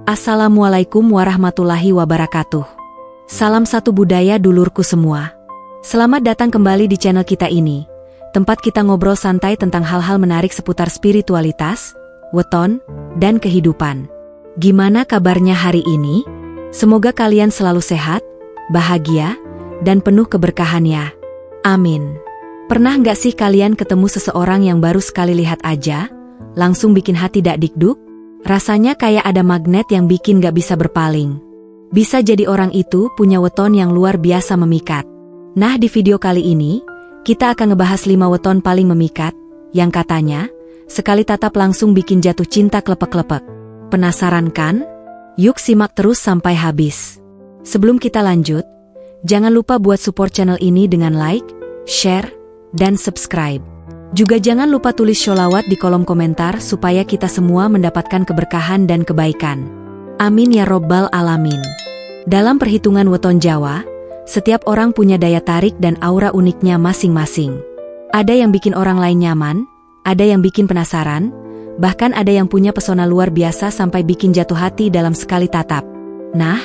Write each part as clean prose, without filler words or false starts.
Assalamualaikum warahmatullahi wabarakatuh. Salam satu budaya dulurku semua. Selamat datang kembali di channel kita ini, tempat kita ngobrol santai tentang hal-hal menarik seputar spiritualitas, weton, dan kehidupan. Gimana kabarnya hari ini? Semoga kalian selalu sehat, bahagia, dan penuh keberkahan ya. Amin. Pernah nggak sih kalian ketemu seseorang yang baru sekali lihat aja, langsung bikin hati dak dikduk? Rasanya kayak ada magnet yang bikin gak bisa berpaling. Bisa jadi orang itu punya weton yang luar biasa memikat. Nah, di video kali ini, kita akan ngebahas 5 weton paling memikat, yang katanya, sekali tatap langsung bikin jatuh cinta klepek-klepek. Penasaran kan? Yuk simak terus sampai habis. Sebelum kita lanjut, jangan lupa buat support channel ini dengan like, share, dan subscribe. Juga jangan lupa tulis sholawat di kolom komentar supaya kita semua mendapatkan keberkahan dan kebaikan. Amin ya robbal alamin. Dalam perhitungan weton Jawa, setiap orang punya daya tarik dan aura uniknya masing-masing. Ada yang bikin orang lain nyaman, ada yang bikin penasaran, bahkan ada yang punya pesona luar biasa sampai bikin jatuh hati dalam sekali tatap. Nah,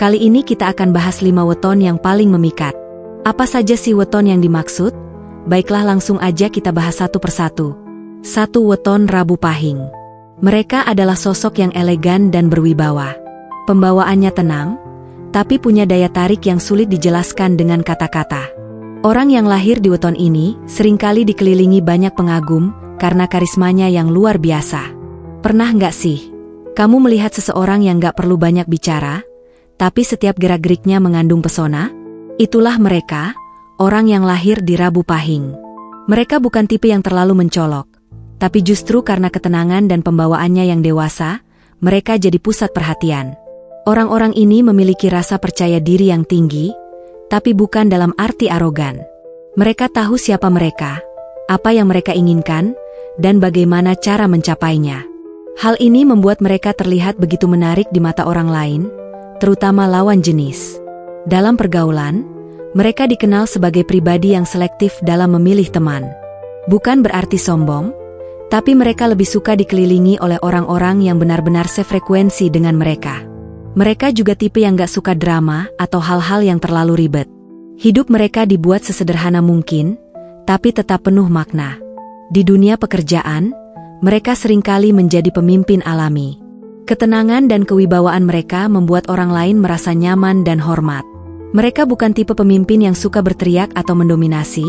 kali ini kita akan bahas 5 weton yang paling memikat. Apa saja sih weton yang dimaksud? Baiklah langsung aja kita bahas satu persatu. 1. Weton Rabu Pahing. Mereka adalah sosok yang elegan dan berwibawa. Pembawaannya tenang, tapi punya daya tarik yang sulit dijelaskan dengan kata-kata. Orang yang lahir di weton ini seringkali dikelilingi banyak pengagum karena karismanya yang luar biasa. Pernah nggak sih, kamu melihat seseorang yang nggak perlu banyak bicara, tapi setiap gerak-geriknya mengandung pesona? Itulah mereka, orang yang lahir di Rabu Pahing. Mereka bukan tipe yang terlalu mencolok, tapi justru karena ketenangan dan pembawaannya yang dewasa, mereka jadi pusat perhatian. Orang-orang ini memiliki rasa percaya diri yang tinggi, tapi bukan dalam arti arogan. Mereka tahu siapa mereka, apa yang mereka inginkan, dan bagaimana cara mencapainya. Hal ini membuat mereka terlihat begitu menarik di mata orang lain, terutama lawan jenis. Dalam pergaulan, mereka dikenal sebagai pribadi yang selektif dalam memilih teman. Bukan berarti sombong, tapi mereka lebih suka dikelilingi oleh orang-orang yang benar-benar sefrekuensi dengan mereka. Mereka juga tipe yang gak suka drama atau hal-hal yang terlalu ribet. Hidup mereka dibuat sesederhana mungkin, tapi tetap penuh makna. Di dunia pekerjaan, mereka seringkali menjadi pemimpin alami. Ketenangan dan kewibawaan mereka membuat orang lain merasa nyaman dan hormat. Mereka bukan tipe pemimpin yang suka berteriak atau mendominasi,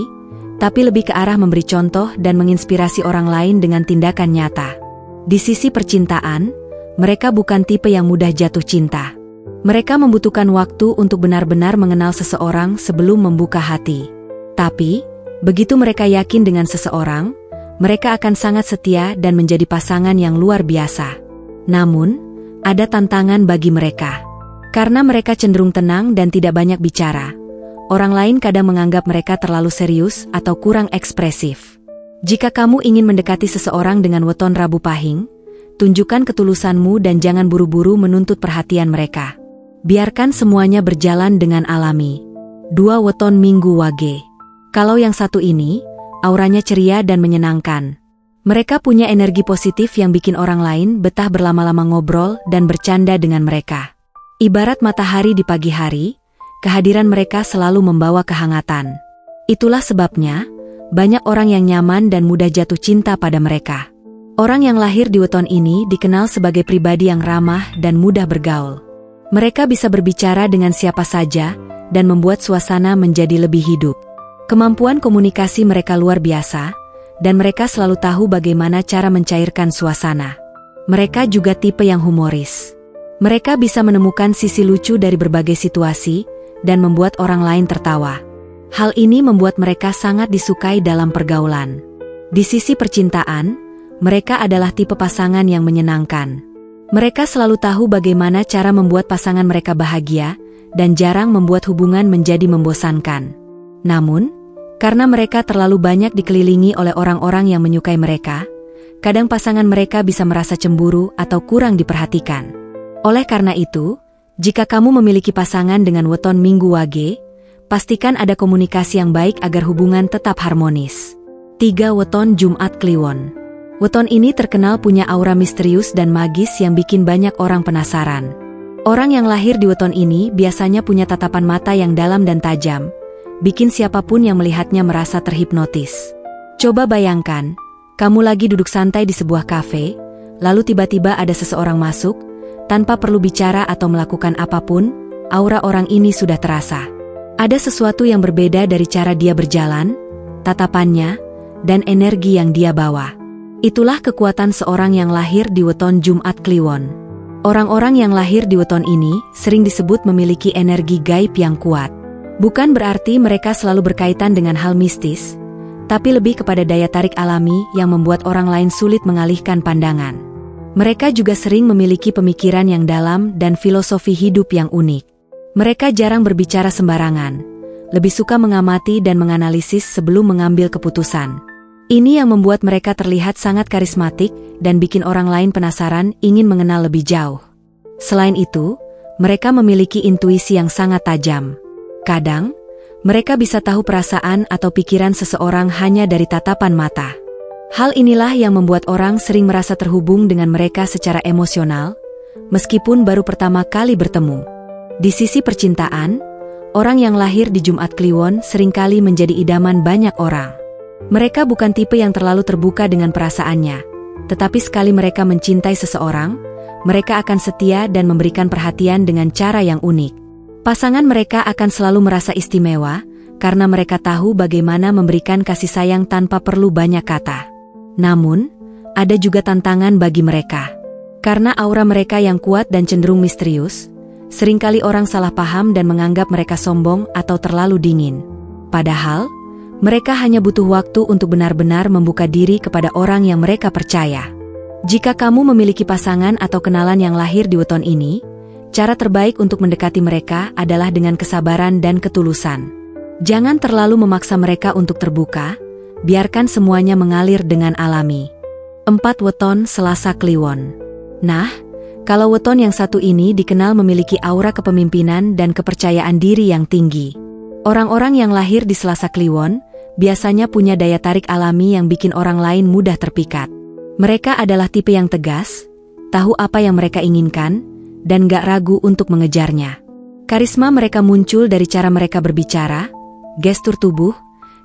tapi lebih ke arah memberi contoh dan menginspirasi orang lain dengan tindakan nyata. Di sisi percintaan, mereka bukan tipe yang mudah jatuh cinta. Mereka membutuhkan waktu untuk benar-benar mengenal seseorang sebelum membuka hati. Tapi, begitu mereka yakin dengan seseorang, mereka akan sangat setia dan menjadi pasangan yang luar biasa. Namun, ada tantangan bagi mereka. Karena mereka cenderung tenang dan tidak banyak bicara, orang lain kadang menganggap mereka terlalu serius atau kurang ekspresif. Jika kamu ingin mendekati seseorang dengan weton Rabu Pahing, tunjukkan ketulusanmu dan jangan buru-buru menuntut perhatian mereka. Biarkan semuanya berjalan dengan alami. 2. Weton Minggu Wage. Kalau yang satu ini, auranya ceria dan menyenangkan. Mereka punya energi positif yang bikin orang lain betah berlama-lama ngobrol dan bercanda dengan mereka. Ibarat matahari di pagi hari, kehadiran mereka selalu membawa kehangatan. Itulah sebabnya, banyak orang yang nyaman dan mudah jatuh cinta pada mereka. Orang yang lahir di weton ini dikenal sebagai pribadi yang ramah dan mudah bergaul. Mereka bisa berbicara dengan siapa saja, dan membuat suasana menjadi lebih hidup. Kemampuan komunikasi mereka luar biasa, dan mereka selalu tahu bagaimana cara mencairkan suasana. Mereka juga tipe yang humoris. Mereka bisa menemukan sisi lucu dari berbagai situasi dan membuat orang lain tertawa. Hal ini membuat mereka sangat disukai dalam pergaulan. Di sisi percintaan, mereka adalah tipe pasangan yang menyenangkan. Mereka selalu tahu bagaimana cara membuat pasangan mereka bahagia dan jarang membuat hubungan menjadi membosankan. Namun, karena mereka terlalu banyak dikelilingi oleh orang-orang yang menyukai mereka, kadang pasangan mereka bisa merasa cemburu atau kurang diperhatikan. Oleh karena itu, jika kamu memiliki pasangan dengan weton Minggu Wage, pastikan ada komunikasi yang baik agar hubungan tetap harmonis. 3. Weton Jumat Kliwon. Weton ini terkenal punya aura misterius dan magis yang bikin banyak orang penasaran. Orang yang lahir di weton ini biasanya punya tatapan mata yang dalam dan tajam, bikin siapapun yang melihatnya merasa terhipnotis. Coba bayangkan, kamu lagi duduk santai di sebuah kafe, lalu tiba-tiba ada seseorang masuk, tanpa perlu bicara atau melakukan apapun, aura orang ini sudah terasa. Ada sesuatu yang berbeda dari cara dia berjalan, tatapannya, dan energi yang dia bawa. Itulah kekuatan seorang yang lahir di weton Jumat Kliwon. Orang-orang yang lahir di weton ini sering disebut memiliki energi gaib yang kuat. Bukan berarti mereka selalu berkaitan dengan hal mistis, tapi lebih kepada daya tarik alami yang membuat orang lain sulit mengalihkan pandangan. Mereka juga sering memiliki pemikiran yang dalam dan filosofi hidup yang unik. Mereka jarang berbicara sembarangan, lebih suka mengamati dan menganalisis sebelum mengambil keputusan. Ini yang membuat mereka terlihat sangat karismatik dan bikin orang lain penasaran ingin mengenal lebih jauh. Selain itu, mereka memiliki intuisi yang sangat tajam. Kadang, mereka bisa tahu perasaan atau pikiran seseorang hanya dari tatapan mata. Hal inilah yang membuat orang sering merasa terhubung dengan mereka secara emosional, meskipun baru pertama kali bertemu. Di sisi percintaan, orang yang lahir di Jumat Kliwon seringkali menjadi idaman banyak orang. Mereka bukan tipe yang terlalu terbuka dengan perasaannya, tetapi sekali mereka mencintai seseorang, mereka akan setia dan memberikan perhatian dengan cara yang unik. Pasangan mereka akan selalu merasa istimewa, karena mereka tahu bagaimana memberikan kasih sayang tanpa perlu banyak kata. Namun, ada juga tantangan bagi mereka. Karena aura mereka yang kuat dan cenderung misterius, seringkali orang salah paham dan menganggap mereka sombong atau terlalu dingin. Padahal, mereka hanya butuh waktu untuk benar-benar membuka diri kepada orang yang mereka percaya. Jika kamu memiliki pasangan atau kenalan yang lahir di weton ini, cara terbaik untuk mendekati mereka adalah dengan kesabaran dan ketulusan. Jangan terlalu memaksa mereka untuk terbuka, biarkan semuanya mengalir dengan alami. 4 Weton Selasa Kliwon. Nah, kalau weton yang satu ini dikenal memiliki aura kepemimpinan dan kepercayaan diri yang tinggi. Orang-orang yang lahir di Selasa Kliwon biasanya punya daya tarik alami yang bikin orang lain mudah terpikat. Mereka adalah tipe yang tegas, tahu apa yang mereka inginkan, dan gak ragu untuk mengejarnya. Karisma mereka muncul dari cara mereka berbicara, gestur tubuh,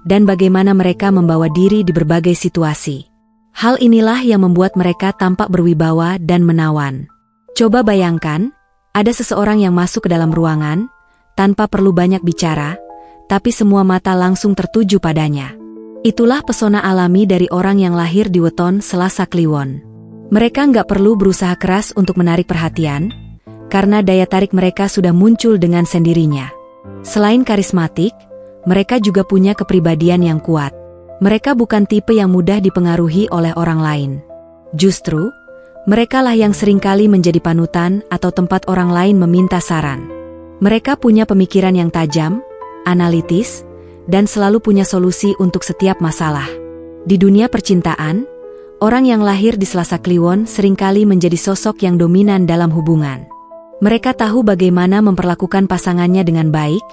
dan bagaimana mereka membawa diri di berbagai situasi. Hal inilah yang membuat mereka tampak berwibawa dan menawan. Coba bayangkan, ada seseorang yang masuk ke dalam ruangan, tanpa perlu banyak bicara, tapi semua mata langsung tertuju padanya. Itulah pesona alami dari orang yang lahir di weton Selasa Kliwon. Mereka nggak perlu berusaha keras untuk menarik perhatian, karena daya tarik mereka sudah muncul dengan sendirinya. Selain karismatik, mereka juga punya kepribadian yang kuat. Mereka bukan tipe yang mudah dipengaruhi oleh orang lain. Justru, mereka lah yang seringkali menjadi panutan atau tempat orang lain meminta saran. Mereka punya pemikiran yang tajam, analitis, dan selalu punya solusi untuk setiap masalah. Di dunia percintaan, orang yang lahir di Selasa Kliwon seringkali menjadi sosok yang dominan dalam hubungan. Mereka tahu bagaimana memperlakukan pasangannya dengan baik,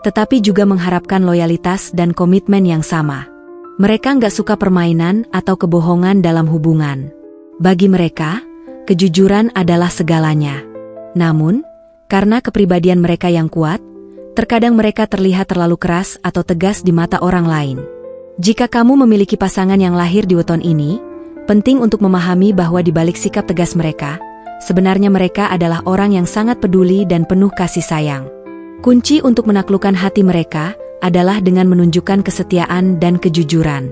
tetapi juga mengharapkan loyalitas dan komitmen yang sama. Mereka nggak suka permainan atau kebohongan dalam hubungan. Bagi mereka, kejujuran adalah segalanya. Namun, karena kepribadian mereka yang kuat, terkadang mereka terlihat terlalu keras atau tegas di mata orang lain. Jika kamu memiliki pasangan yang lahir di weton ini, penting untuk memahami bahwa di balik sikap tegas mereka, sebenarnya mereka adalah orang yang sangat peduli dan penuh kasih sayang. Kunci untuk menaklukkan hati mereka adalah dengan menunjukkan kesetiaan dan kejujuran.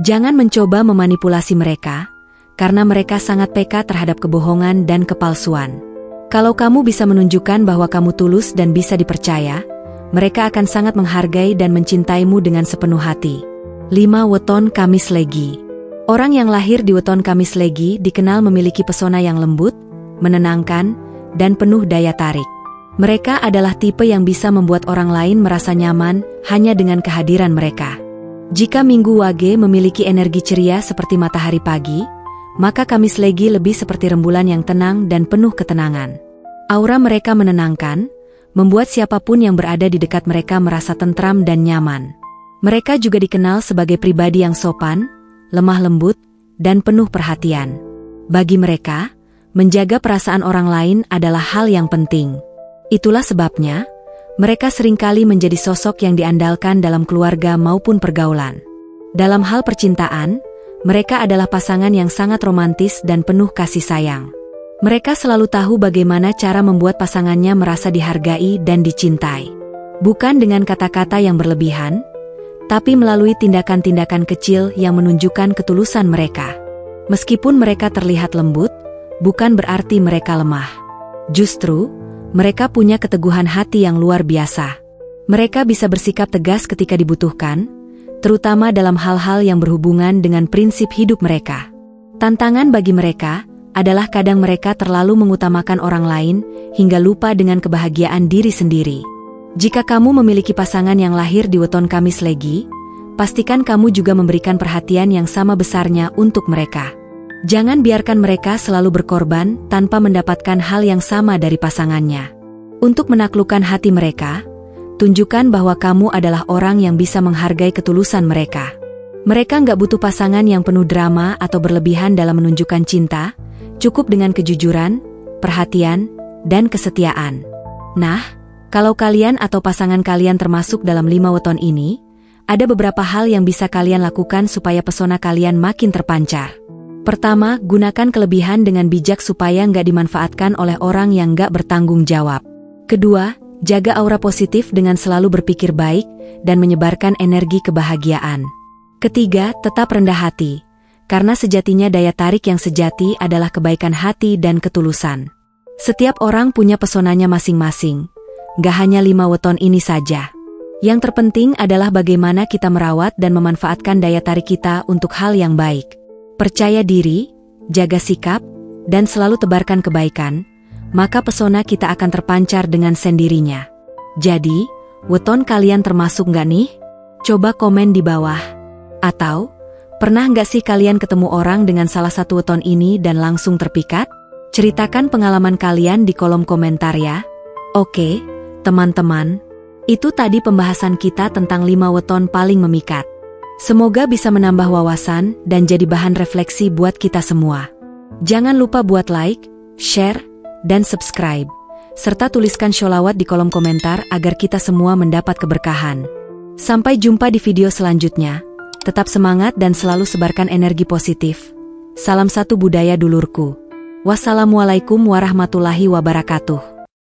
Jangan mencoba memanipulasi mereka, karena mereka sangat peka terhadap kebohongan dan kepalsuan. Kalau kamu bisa menunjukkan bahwa kamu tulus dan bisa dipercaya, mereka akan sangat menghargai dan mencintaimu dengan sepenuh hati. 5 Weton Kamis Legi. Orang yang lahir di weton Kamis Legi dikenal memiliki pesona yang lembut, menenangkan, dan penuh daya tarik. Mereka adalah tipe yang bisa membuat orang lain merasa nyaman hanya dengan kehadiran mereka. Jika Minggu Wage memiliki energi ceria seperti matahari pagi, maka Kamis Legi lebih seperti rembulan yang tenang dan penuh ketenangan. Aura mereka menenangkan, membuat siapapun yang berada di dekat mereka merasa tentram dan nyaman. Mereka juga dikenal sebagai pribadi yang sopan, lemah lembut, dan penuh perhatian. Bagi mereka, menjaga perasaan orang lain adalah hal yang penting. Itulah sebabnya, mereka seringkali menjadi sosok yang diandalkan dalam keluarga maupun pergaulan. Dalam hal percintaan, mereka adalah pasangan yang sangat romantis dan penuh kasih sayang. Mereka selalu tahu bagaimana cara membuat pasangannya merasa dihargai dan dicintai. Bukan dengan kata-kata yang berlebihan, tapi melalui tindakan-tindakan kecil yang menunjukkan ketulusan mereka. Meskipun mereka terlihat lembut, bukan berarti mereka lemah. Justru, mereka punya keteguhan hati yang luar biasa. Mereka bisa bersikap tegas ketika dibutuhkan, terutama dalam hal-hal yang berhubungan dengan prinsip hidup mereka. Tantangan bagi mereka adalah kadang mereka terlalu mengutamakan orang lain hingga lupa dengan kebahagiaan diri sendiri. Jika kamu memiliki pasangan yang lahir di weton Kamis Legi, pastikan kamu juga memberikan perhatian yang sama besarnya untuk mereka. Jangan biarkan mereka selalu berkorban tanpa mendapatkan hal yang sama dari pasangannya. Untuk menaklukkan hati mereka, tunjukkan bahwa kamu adalah orang yang bisa menghargai ketulusan mereka. Mereka nggak butuh pasangan yang penuh drama atau berlebihan dalam menunjukkan cinta, cukup dengan kejujuran, perhatian, dan kesetiaan. Nah, kalau kalian atau pasangan kalian termasuk dalam 5 weton ini, ada beberapa hal yang bisa kalian lakukan supaya pesona kalian makin terpancar. Pertama, gunakan kelebihan dengan bijak supaya nggak dimanfaatkan oleh orang yang nggak bertanggung jawab. Kedua, jaga aura positif dengan selalu berpikir baik dan menyebarkan energi kebahagiaan. Ketiga, tetap rendah hati, karena sejatinya daya tarik yang sejati adalah kebaikan hati dan ketulusan. Setiap orang punya pesonanya masing-masing, gak hanya 5 weton ini saja. Yang terpenting adalah bagaimana kita merawat dan memanfaatkan daya tarik kita untuk hal yang baik. Percaya diri, jaga sikap, dan selalu tebarkan kebaikan, maka pesona kita akan terpancar dengan sendirinya. Jadi, weton kalian termasuk nggak nih? Coba komen di bawah. Atau, pernah nggak sih kalian ketemu orang dengan salah satu weton ini dan langsung terpikat? Ceritakan pengalaman kalian di kolom komentar ya. Oke, teman-teman. Itu tadi pembahasan kita tentang 5 weton paling memikat. Semoga bisa menambah wawasan dan jadi bahan refleksi buat kita semua. Jangan lupa buat like, share, dan subscribe, serta tuliskan sholawat di kolom komentar agar kita semua mendapat keberkahan. Sampai jumpa di video selanjutnya. Tetap semangat dan selalu sebarkan energi positif. Salam satu budaya dulurku. Wassalamualaikum warahmatullahi wabarakatuh.